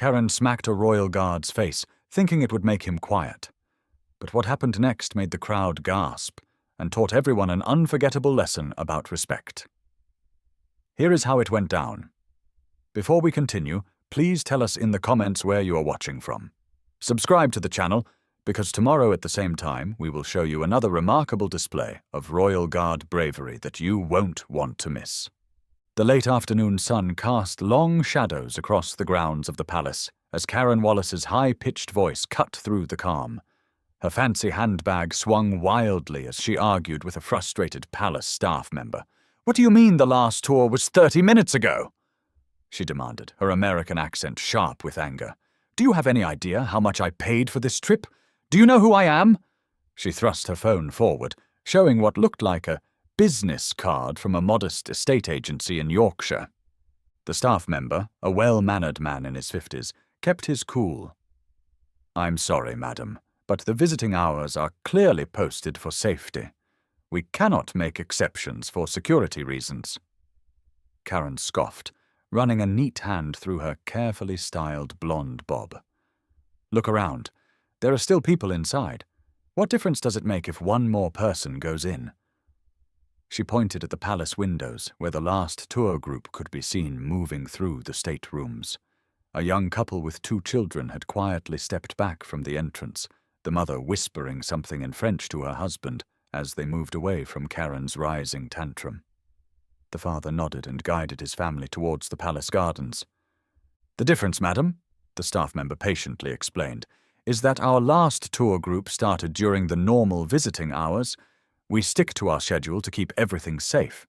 Karen smacked a royal guard's face, thinking it would make him quiet. But what happened next made the crowd gasp and taught everyone an unforgettable lesson about respect. Here is how it went down. Before we continue, please tell us in the comments where you are watching from. Subscribe to the channel, because tomorrow at the same time we will show you another remarkable display of Royal Guard bravery that you won't want to miss. The late afternoon sun cast long shadows across the grounds of the palace as Karen Wallace's high-pitched voice cut through the calm. Her fancy handbag swung wildly as she argued with a frustrated palace staff member. "What do you mean the last tour was 30 minutes ago?" she demanded, her American accent sharp with anger. "Do you have any idea how much I paid for this trip? Do you know who I am?" She thrust her phone forward, showing what looked like a business card from a modest estate agency in Yorkshire. The staff member, a well-mannered man in his 50s, kept his cool. "I'm sorry, madam, but the visiting hours are clearly posted for safety. We cannot make exceptions for security reasons." Karen scoffed, running a neat hand through her carefully styled blonde bob. "Look around. There are still people inside. What difference does it make if one more person goes in?" She pointed at the palace windows, where the last tour group could be seen moving through the staterooms. A young couple with 2 children had quietly stepped back from the entrance, the mother whispering something in French to her husband as they moved away from Karen's rising tantrum. The father nodded and guided his family towards the palace gardens. "The difference, madam," the staff member patiently explained, "is that our last tour group started during the normal visiting hours. We stick to our schedule to keep everything safe."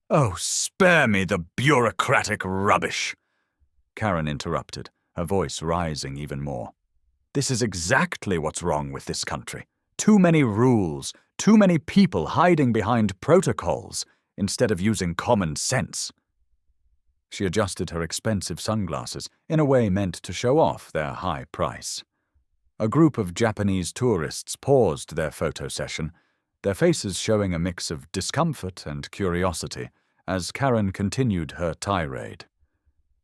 "Oh, spare me the bureaucratic rubbish!" Karen interrupted, her voice rising even more. "This is exactly what's wrong with this country. Too many rules, too many people hiding behind protocols instead of using common sense." She adjusted her expensive sunglasses in a way meant to show off their high price. A group of Japanese tourists paused their photo session, their faces showing a mix of discomfort and curiosity as Karen continued her tirade.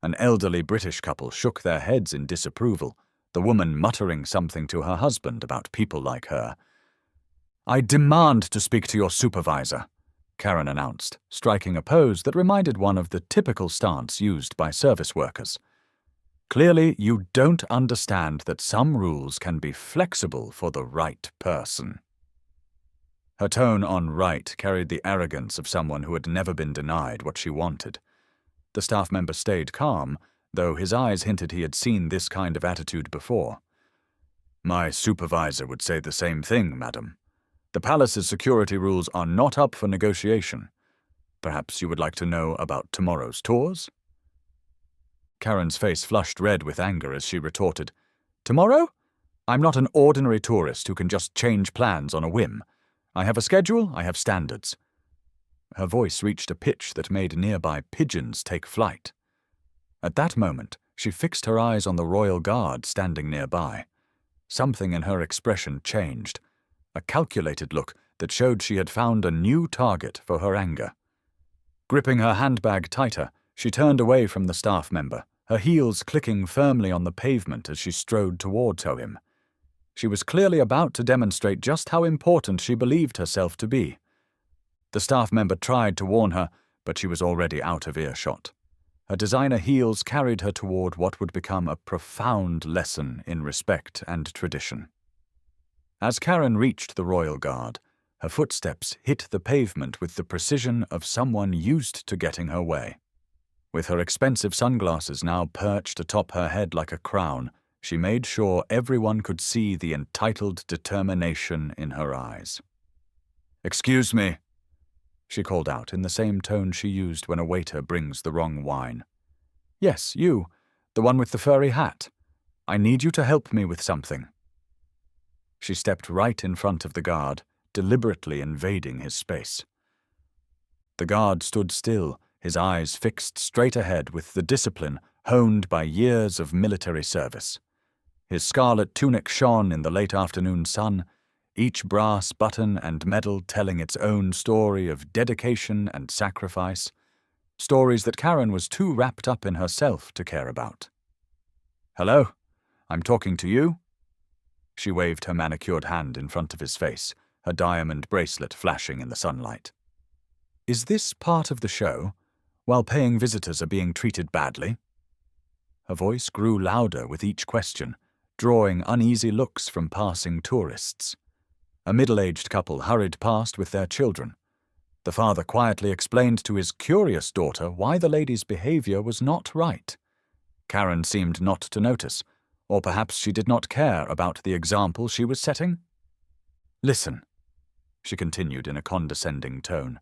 An elderly British couple shook their heads in disapproval, the woman muttering something to her husband about people like her. "I demand to speak to your supervisor," Karen announced, striking a pose that reminded one of the typical stance used by service workers. "Clearly, you don't understand that some rules can be flexible for the right person." Her tone on right carried the arrogance of someone who had never been denied what she wanted. The staff member stayed calm, though his eyes hinted he had seen this kind of attitude before. "My supervisor would say the same thing, madam. The palace's security rules are not up for negotiation. Perhaps you would like to know about tomorrow's tours?" Karen's face flushed red with anger as she retorted, "Tomorrow? I'm not an ordinary tourist who can just change plans on a whim. I have a schedule, I have standards." Her voice reached a pitch that made nearby pigeons take flight. At that moment, she fixed her eyes on the royal guard standing nearby. Something in her expression changed, a calculated look that showed she had found a new target for her anger. Gripping her handbag tighter, she turned away from the staff member, her heels clicking firmly on the pavement as she strode towards him. She was clearly about to demonstrate just how important she believed herself to be. The staff member tried to warn her, but she was already out of earshot. Her designer heels carried her toward what would become a profound lesson in respect and tradition. As Karen reached the royal guard, her footsteps hit the pavement with the precision of someone used to getting her way. With her expensive sunglasses now perched atop her head like a crown, she made sure everyone could see the entitled determination in her eyes. "Excuse me," she called out in the same tone she used when a waiter brings the wrong wine. "Yes, you, the one with the furry hat. I need you to help me with something." She stepped right in front of the guard, deliberately invading his space. The guard stood still, his eyes fixed straight ahead with the discipline honed by years of military service. His scarlet tunic shone in the late afternoon sun, each brass button and medal telling its own story of dedication and sacrifice, stories that Karen was too wrapped up in herself to care about. Hello? I'm talking to you? She waved her manicured hand in front of his face, her diamond bracelet flashing in the sunlight. Is this part of the show, while paying visitors are being treated badly? Her voice grew louder with each question, drawing uneasy looks from passing tourists. A middle-aged couple hurried past with their children. The father quietly explained to his curious daughter why the lady's behavior was not right. Karen seemed not to notice, or perhaps she did not care about the example she was setting. Listen, she continued in a condescending tone.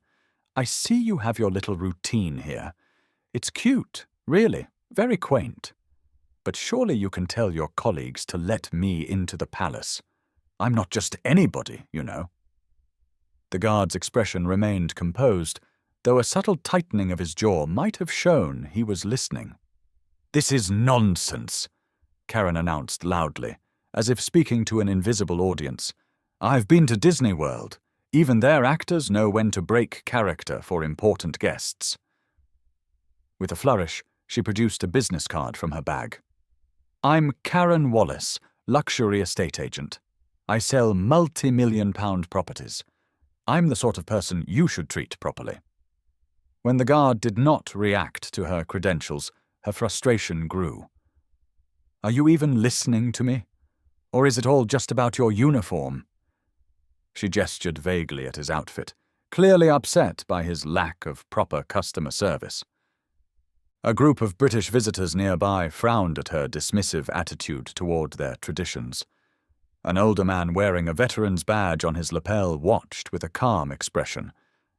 I see you have your little routine here. It's cute, really, very quaint. But surely you can tell your colleagues to let me into the palace. I'm not just anybody, you know. The guard's expression remained composed, though a subtle tightening of his jaw might have shown he was listening. This is nonsense, Karen announced loudly, as if speaking to an invisible audience. I've been to Disney World. Even their actors know when to break character for important guests. With a flourish, she produced a business card from her bag. I'm Karen Wallace, luxury estate agent. I sell multi-million-pound properties. I'm the sort of person you should treat properly. When the guard did not react to her credentials, her frustration grew. Are you even listening to me? Or is it all just about your uniform? She gestured vaguely at his outfit, clearly upset by his lack of proper customer service. A group of British visitors nearby frowned at her dismissive attitude toward their traditions. An older man wearing a veteran's badge on his lapel watched with a calm expression,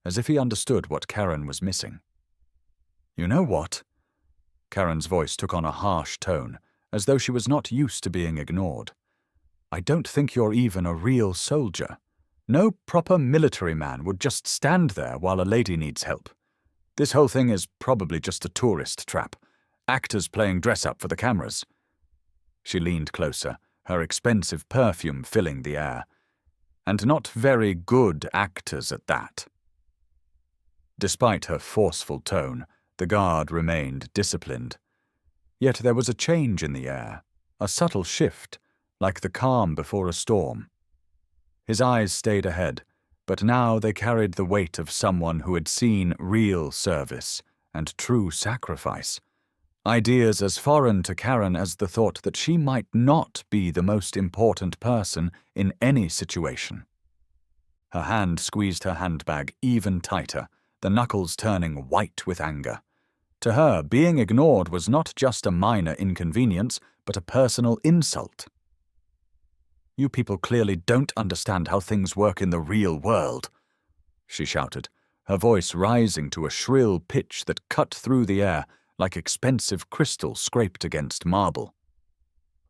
as if he understood what Karen was missing. You know what? Karen's voice took on a harsh tone, as though she was not used to being ignored. I don't think you're even a real soldier. No proper military man would just stand there while a lady needs help. This whole thing is probably just a tourist trap. Actors playing dress-up for the cameras. She leaned closer, her expensive perfume filling the air. And not very good actors at that. Despite her forceful tone, the guard remained disciplined. Yet there was a change in the air, a subtle shift, like the calm before a storm. His eyes stayed ahead, but now they carried the weight of someone who had seen real service and true sacrifice. Ideas as foreign to Karen as the thought that she might not be the most important person in any situation. Her hand squeezed her handbag even tighter, the knuckles turning white with anger. To her, being ignored was not just a minor inconvenience, but a personal insult. You people clearly don't understand how things work in the real world, she shouted, her voice rising to a shrill pitch that cut through the air like expensive crystal scraped against marble.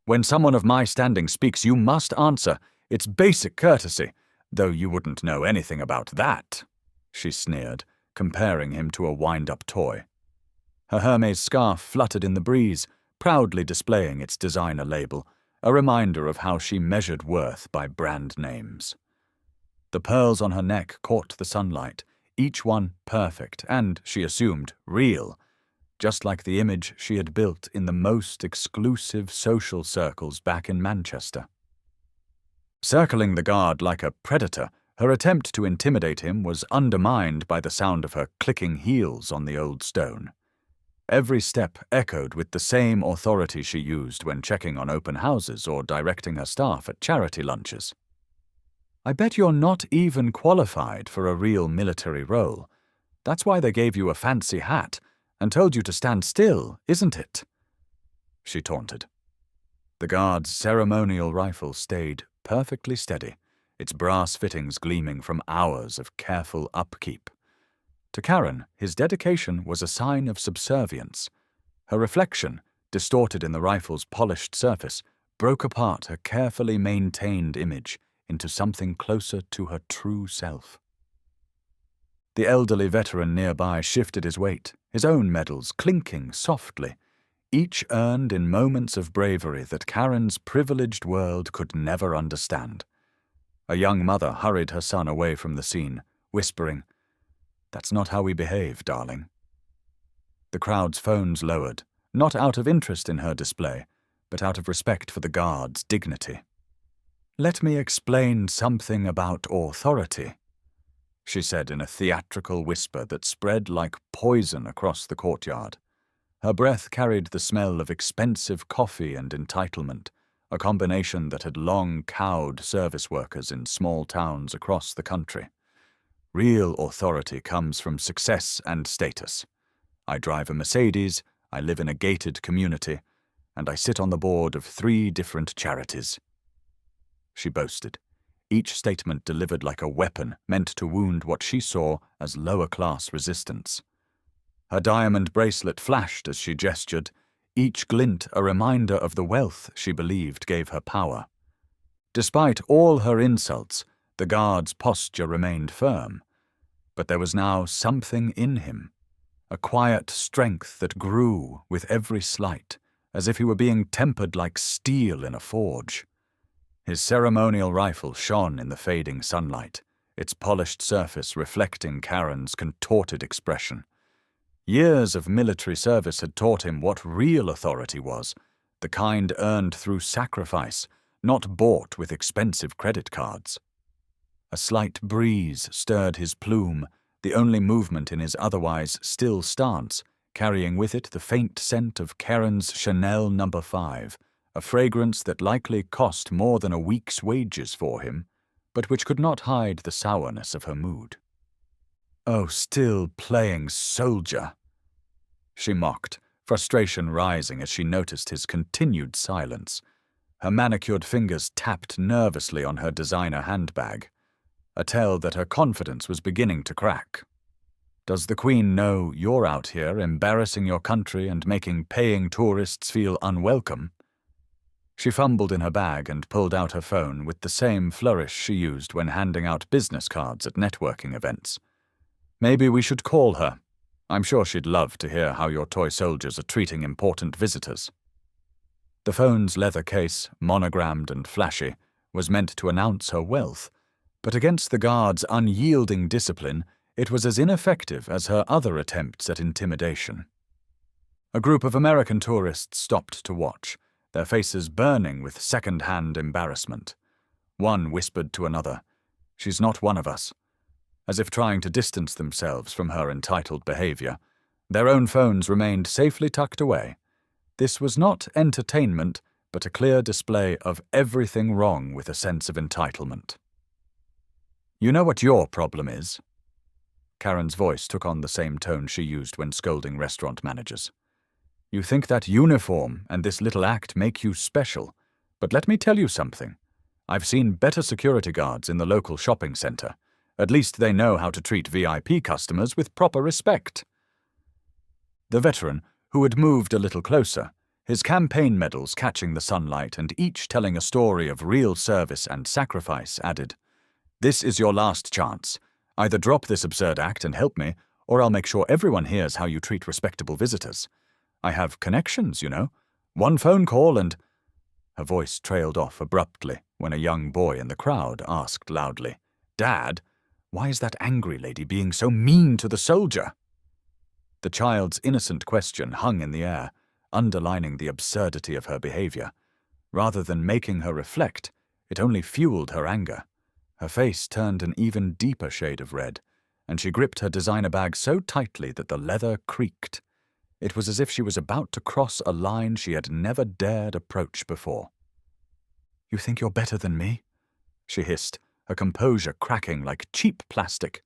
When someone of my standing speaks, you must answer. It's basic courtesy, though you wouldn't know anything about that, she sneered, comparing him to a wind-up toy. Her Hermes scarf fluttered in the breeze, proudly displaying its designer label, a reminder of how she measured worth by brand names. The pearls on her neck caught the sunlight, each one perfect and, she assumed, real, just like the image she had built in the most exclusive social circles back in Manchester. Circling the guard like a predator, her attempt to intimidate him was undermined by the sound of her clicking heels on the old stone. Every step echoed with the same authority she used when checking on open houses or directing her staff at charity lunches. I bet you're not even qualified for a real military role. That's why they gave you a fancy hat and told you to stand still, isn't it? She taunted. The guard's ceremonial rifle stayed perfectly steady, its brass fittings gleaming from hours of careful upkeep. To Karen, his dedication was a sign of subservience. Her reflection, distorted in the rifle's polished surface, broke apart her carefully maintained image into something closer to her true self. The elderly veteran nearby shifted his weight, his own medals clinking softly, each earned in moments of bravery that Karen's privileged world could never understand. A young mother hurried her son away from the scene, whispering, "That's not how we behave, darling." The crowd's phones lowered, not out of interest in her display, but out of respect for the guard's dignity. "Let me explain something about authority," she said in a theatrical whisper that spread like poison across the courtyard. Her breath carried the smell of expensive coffee and entitlement, a combination that had long cowed service workers in small towns across the country. "Real authority comes from success and status. I drive a Mercedes, I live in a gated community, and I sit on the board of 3 different charities," she boasted, each statement delivered like a weapon meant to wound what she saw as lower-class resistance. Her diamond bracelet flashed as she gestured, each glint a reminder of the wealth she believed gave her power. Despite all her insults, the guard's posture remained firm, but there was now something in him, a quiet strength that grew with every slight, as if he were being tempered like steel in a forge. His ceremonial rifle shone in the fading sunlight, its polished surface reflecting Karen's contorted expression. Years of military service had taught him what real authority was, the kind earned through sacrifice, not bought with expensive credit cards. A slight breeze stirred his plume, the only movement in his otherwise still stance, carrying with it the faint scent of Karen's Chanel No. 5, a fragrance that likely cost more than a week's wages for him, but which could not hide the sourness of her mood. "Oh, still playing soldier," she mocked, frustration rising as she noticed his continued silence. Her manicured fingers tapped nervously on her designer handbag, a tell that her confidence was beginning to crack. "Does the Queen know you're out here embarrassing your country and making paying tourists feel unwelcome?" She fumbled in her bag and pulled out her phone with the same flourish she used when handing out business cards at networking events. "Maybe we should call her. I'm sure she'd love to hear how your toy soldiers are treating important visitors." The phone's leather case, monogrammed and flashy, was meant to announce her wealth, but against the guard's unyielding discipline, it was as ineffective as her other attempts at intimidation. A group of American tourists stopped to watch, their faces burning with second-hand embarrassment. One whispered to another, "She's not one of us," as if trying to distance themselves from her entitled behavior. Their own phones remained safely tucked away. This was not entertainment, but a clear display of everything wrong with a sense of entitlement. "You know what your problem is?" Karen's voice took on the same tone she used when scolding restaurant managers. "You think that uniform and this little act make you special, but let me tell you something. I've seen better security guards in the local shopping center. At least they know how to treat VIP customers with proper respect." The veteran, who had moved a little closer, his campaign medals catching the sunlight and each telling a story of real service and sacrifice, added, "This is your last chance. Either drop this absurd act and help me, or I'll make sure everyone hears how you treat respectable visitors. I have connections, you know. One phone call and—" Her voice trailed off abruptly when a young boy in the crowd asked loudly, "Dad, why is that angry lady being so mean to the soldier?" The child's innocent question hung in the air, underlining the absurdity of her behavior. Rather than making her reflect, it only fueled her anger. Her face turned an even deeper shade of red, and she gripped her designer bag so tightly that the leather creaked. It was as if she was about to cross a line she had never dared approach before. "You think you're better than me?" she hissed, her composure cracking like cheap plastic.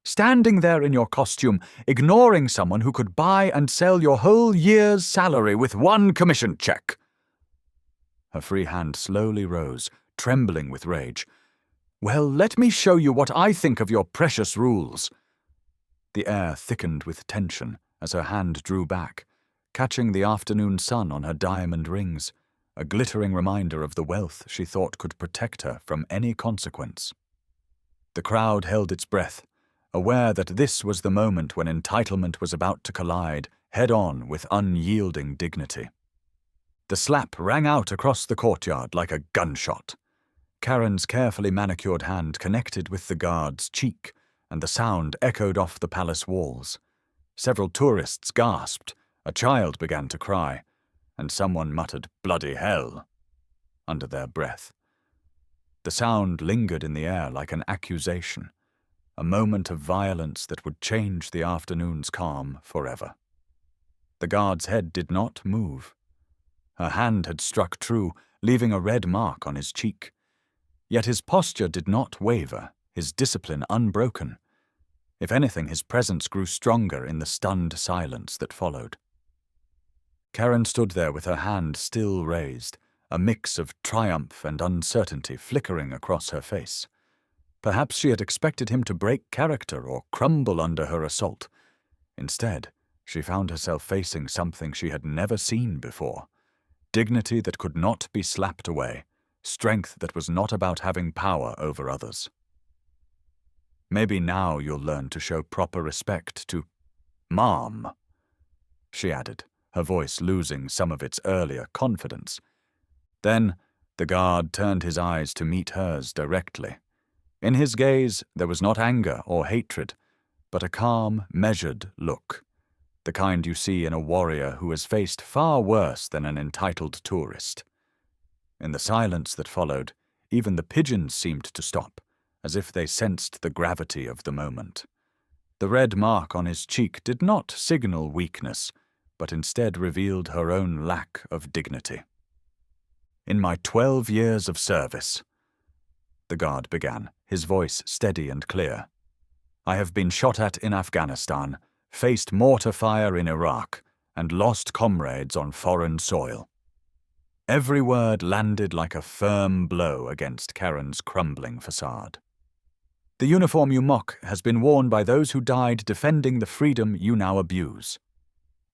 "Standing there in your costume, ignoring someone who could buy and sell your whole year's salary with one commission check." Her free hand slowly rose, trembling with rage. "Well, let me show you what I think of your precious rules." The air thickened with tension as her hand drew back, catching the afternoon sun on her diamond rings, a glittering reminder of the wealth she thought could protect her from any consequence. The crowd held its breath, aware that this was the moment when entitlement was about to collide head-on with unyielding dignity. The slap rang out across the courtyard like a gunshot. Karen's carefully manicured hand connected with the guard's cheek, and the sound echoed off the palace walls. Several tourists gasped, a child began to cry, and someone muttered, "Bloody hell," under their breath. The sound lingered in the air like an accusation, a moment of violence that would change the afternoon's calm forever. The guard's head did not move. Her hand had struck true, leaving a red mark on his cheek. Yet his posture did not waver, his discipline unbroken. If anything, his presence grew stronger in the stunned silence that followed. Karen stood there with her hand still raised, a mix of triumph and uncertainty flickering across her face. Perhaps she had expected him to break character or crumble under her assault. Instead, she found herself facing something she had never seen before. Dignity that could not be slapped away, strength that was not about having power over others. "Maybe now you'll learn to show proper respect to Mom," she added, her voice losing some of its earlier confidence. Then the guard turned his eyes to meet hers directly. In his gaze there was not anger or hatred, but a calm, measured look, the kind you see in a warrior who has faced far worse than an entitled tourist. In the silence that followed, even the pigeons seemed to stop, as if they sensed the gravity of the moment. The red mark on his cheek did not signal weakness, but instead revealed her own lack of dignity. "In my 12 years of service," the guard began, his voice steady and clear, "I have been shot at in Afghanistan, faced mortar fire in Iraq, and lost comrades on foreign soil." Every word landed like a firm blow against Karen's crumbling facade. "The uniform you mock has been worn by those who died defending the freedom you now abuse."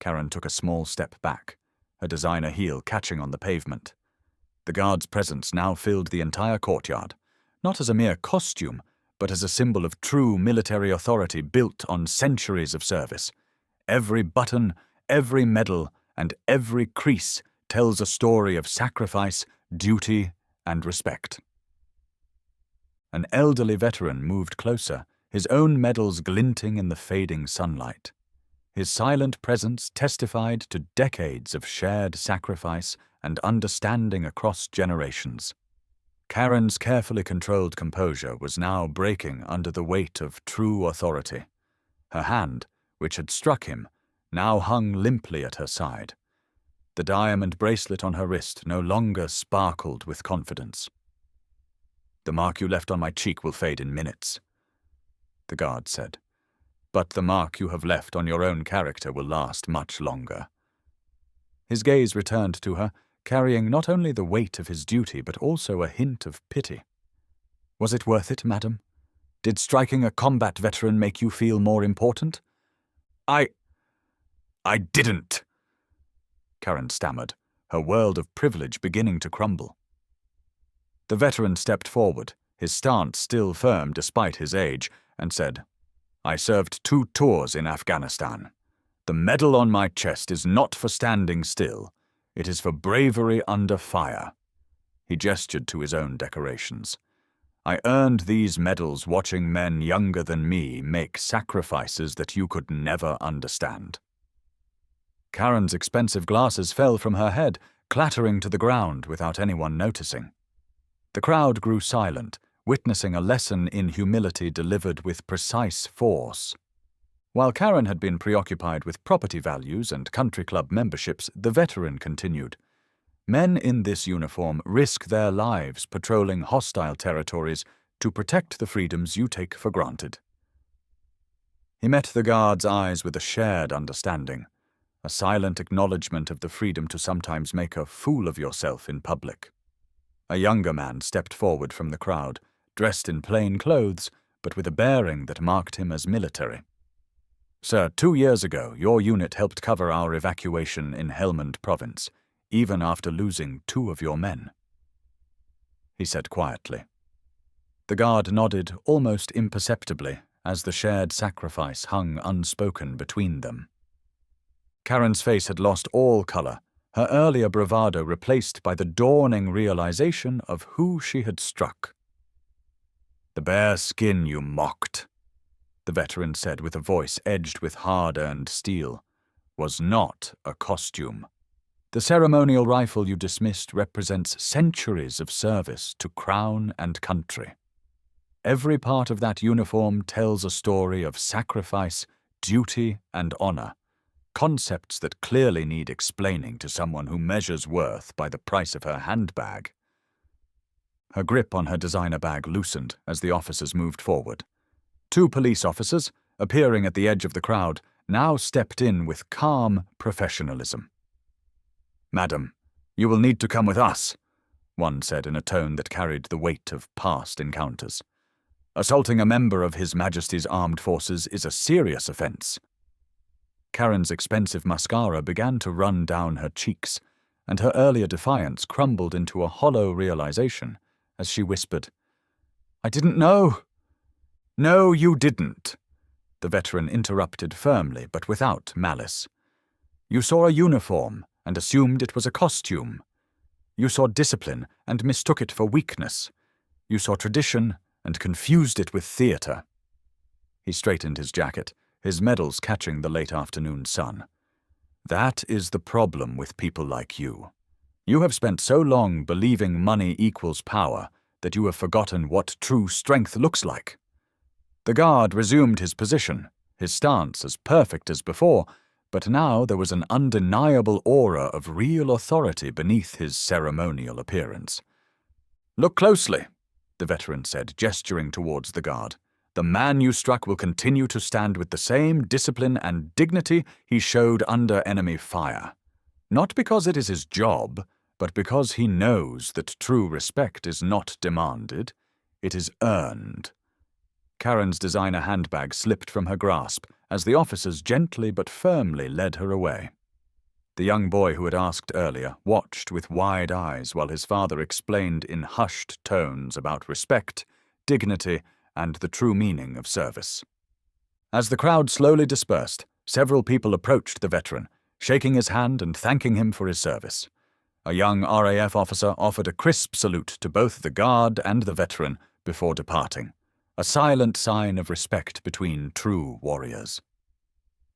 Karen took a small step back, her designer heel catching on the pavement. The guard's presence now filled the entire courtyard, not as a mere costume, but as a symbol of true military authority built on centuries of service. Every button, every medal, and every crease tells a story of sacrifice, duty, and respect. An elderly veteran moved closer, his own medals glinting in the fading sunlight. His silent presence testified to decades of shared sacrifice and understanding across generations. Karen's carefully controlled composure was now breaking under the weight of true authority. Her hand, which had struck him, now hung limply at her side. The diamond bracelet on her wrist no longer sparkled with confidence. "The mark you left on my cheek will fade in minutes," the guard said. "But the mark you have left on your own character will last much longer." His gaze returned to her, carrying not only the weight of his duty but also a hint of pity. "Was it worth it, madam? Did striking a combat veteran make you feel more important?" I didn't," Karen stammered, her world of privilege beginning to crumble. The veteran stepped forward, his stance still firm despite his age, and said, "I served 2 tours in Afghanistan. The medal on my chest is not for standing still. It is for bravery under fire." He gestured to his own decorations. "I earned these medals watching men younger than me make sacrifices that you could never understand." Karen's expensive glasses fell from her head, clattering to the ground without anyone noticing. The crowd grew silent, witnessing a lesson in humility delivered with precise force. While Karen had been preoccupied with property values and country club memberships, the veteran continued. "Men in this uniform risk their lives patrolling hostile territories to protect the freedoms you take for granted." He met the guard's eyes with a shared understanding, a silent acknowledgement of the freedom to sometimes make a fool of yourself in public. A younger man stepped forward from the crowd, dressed in plain clothes, but with a bearing that marked him as military. "Sir, 2 years ago, your unit helped cover our evacuation in Helmand Province, even after losing 2 of your men," he said quietly. The guard nodded almost imperceptibly as the shared sacrifice hung unspoken between them. Karen's face had lost all color, her earlier bravado replaced by the dawning realization of who she had struck. "The bare skin you mocked," the veteran said with a voice edged with hard-earned steel, "was not a costume. The ceremonial rifle you dismissed represents centuries of service to crown and country. Every part of that uniform tells a story of sacrifice, duty, and honor, concepts that clearly need explaining to someone who measures worth by the price of her handbag. Her grip on her designer bag loosened as the officers moved forward. 2 police officers, appearing at the edge of the crowd, now stepped in with calm professionalism. "Madam, you will need to come with us," one said in a tone that carried the weight of past encounters. "Assaulting a member of His Majesty's Armed Forces is a serious offense." Karen's expensive mascara began to run down her cheeks, and her earlier defiance crumbled into a hollow realization as she whispered, "I didn't know." "No, you didn't," the veteran interrupted firmly but without malice. "You saw a uniform and assumed it was a costume. You saw discipline and mistook it for weakness. You saw tradition and confused it with theater." He straightened his jacket, his medals catching the late afternoon sun. "That is the problem with people like you. You have spent so long believing money equals power that you have forgotten what true strength looks like." The guard resumed his position, his stance as perfect as before, but now there was an undeniable aura of real authority beneath his ceremonial appearance. "Look closely," the veteran said, gesturing towards the guard. "The man you struck will continue to stand with the same discipline and dignity he showed under enemy fire. Not because it is his job, but because he knows that true respect is not demanded, it is earned." Karen's designer handbag slipped from her grasp as the officers gently but firmly led her away. The young boy who had asked earlier watched with wide eyes while his father explained in hushed tones about respect, dignity, and the true meaning of service. As the crowd slowly dispersed, several people approached the veteran, shaking his hand and thanking him for his service. A young RAF officer offered a crisp salute to both the guard and the veteran before departing, a silent sign of respect between true warriors.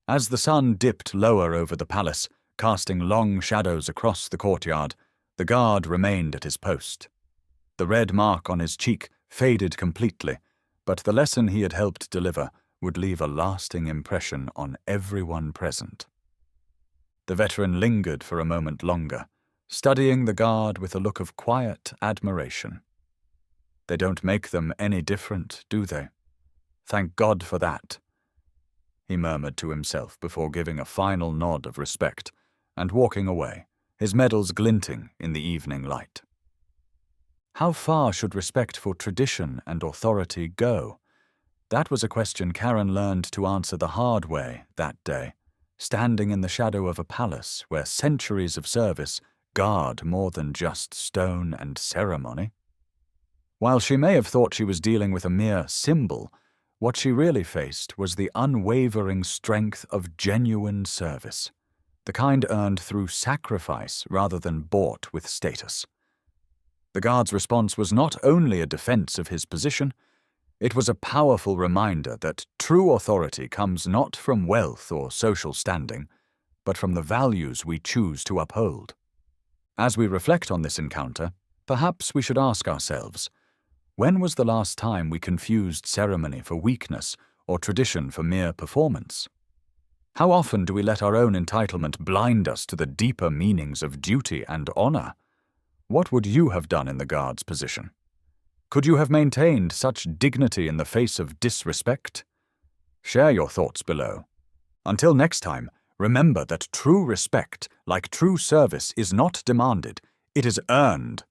As the sun dipped lower over the palace, casting long shadows across the courtyard, the guard remained at his post. The red mark on his cheek faded completely, but the lesson he had helped deliver would leave a lasting impression on everyone present. The veteran lingered for a moment longer, studying the guard with a look of quiet admiration. "They don't make them any different, do they? Thank God for that," he murmured to himself before giving a final nod of respect and walking away, his medals glinting in the evening light. How far should respect for tradition and authority go? That was a question Karen learned to answer the hard way that day, standing in the shadow of a palace where centuries of service guard more than just stone and ceremony. While she may have thought she was dealing with a mere symbol, what she really faced was the unwavering strength of genuine service, the kind earned through sacrifice rather than bought with status. The guard's response was not only a defense of his position, it was a powerful reminder that true authority comes not from wealth or social standing, but from the values we choose to uphold. As we reflect on this encounter, perhaps we should ask ourselves, when was the last time we confused ceremony for weakness or tradition for mere performance? How often do we let our own entitlement blind us to the deeper meanings of duty and honor? What would you have done in the guard's position? Could you have maintained such dignity in the face of disrespect? Share your thoughts below. Until next time, remember that true respect, like true service, is not demanded, it is earned.